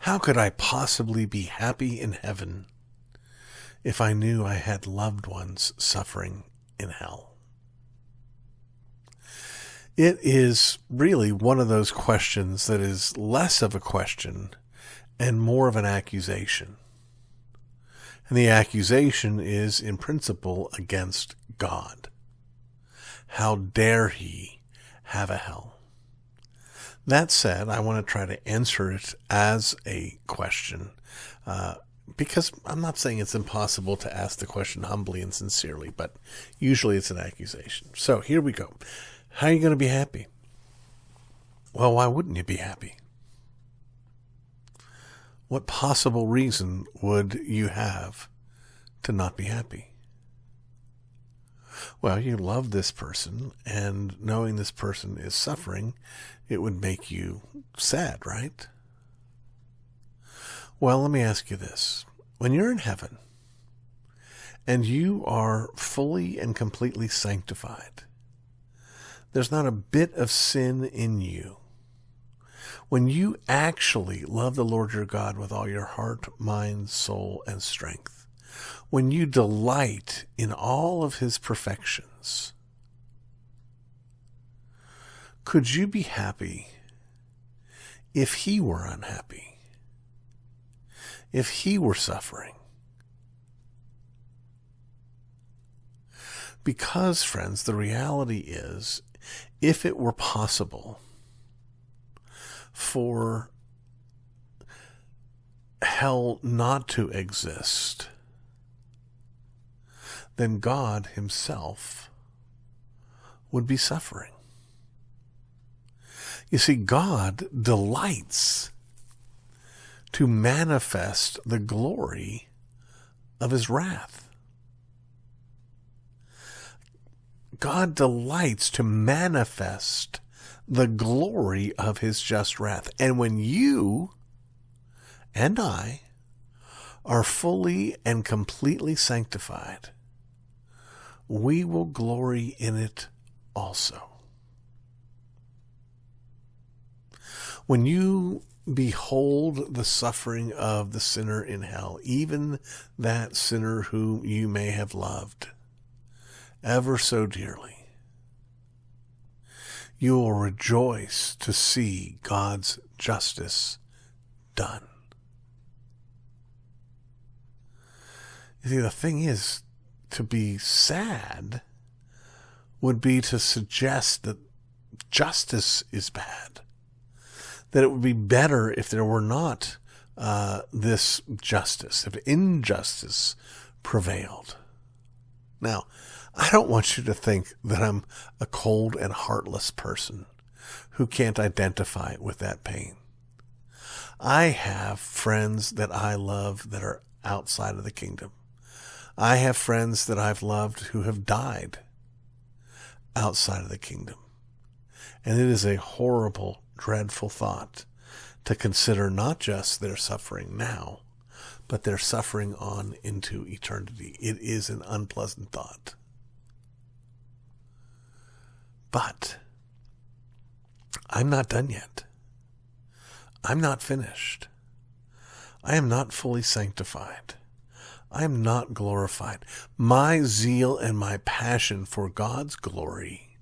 How could I possibly be happy in heaven if I knew I had loved ones suffering in hell? It is really one of those questions that is less of a question and more of an accusation. And the accusation is, in principle, against God. How dare he have a hell? That said, I want to try to answer it as a question, because I'm not saying it's impossible to ask the question humbly and sincerely, but usually it's an accusation. So here we go. How are you going to be happy? Well, why wouldn't you be happy? What possible reason would you have to not be happy? Well, you love this person, and knowing this person is suffering, it would make you sad, right? Well, let me ask you this. When you're in heaven, and you are fully and completely sanctified, there's not a bit of sin in you. When you actually love the Lord your God with all your heart, mind, soul, and strength, when you delight in all of his perfections, could you be happy if he were unhappy? If he were suffering? Because, friends, the reality is, if it were possible for hell not to exist, then God himself would be suffering. You see, God delights to manifest the glory of his wrath. God delights to manifest the glory of his just wrath. And when you and I are fully and completely sanctified, we will glory in it also. When you behold the suffering of the sinner in hell, even that sinner whom you may have loved ever so dearly, you will rejoice to see God's justice done. You see, the thing is, to be sad would be to suggest that justice is bad, that it would be better if there were not this justice, if injustice prevailed. Now, I don't want you to think that I'm a cold and heartless person who can't identify with that pain. I have friends that I love that are outside of the kingdom. I have friends that I've loved who have died outside of the kingdom. And it is a horrible, dreadful thought to consider not just their suffering now, but their suffering on into eternity. It is an unpleasant thought. But I'm not done yet. I'm not finished. I am not fully sanctified. I am not glorified. My zeal and my passion for God's glory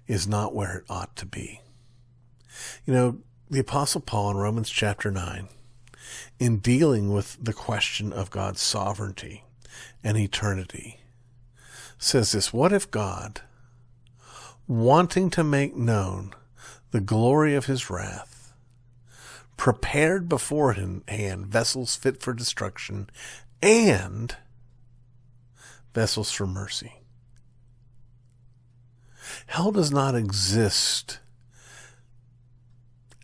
is not where it ought to be. You know, the Apostle Paul in Romans chapter 9, in dealing with the question of God's sovereignty and eternity, says this: what if God, wanting to make known the glory of his wrath, prepared beforehand vessels fit for destruction and vessels for mercy? Hell does not exist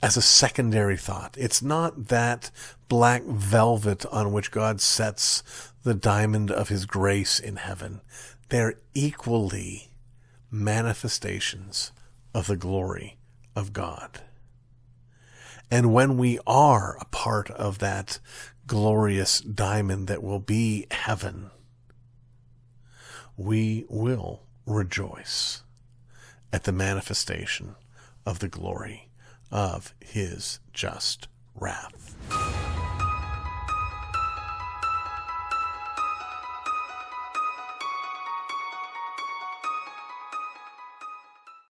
as a secondary thought. It's not that black velvet on which God sets the diamond of his grace in heaven. They're equally manifestations of the glory of God. And when we are a part of that glorious diamond that will be heaven, we will rejoice at the manifestation of the glory of his just wrath.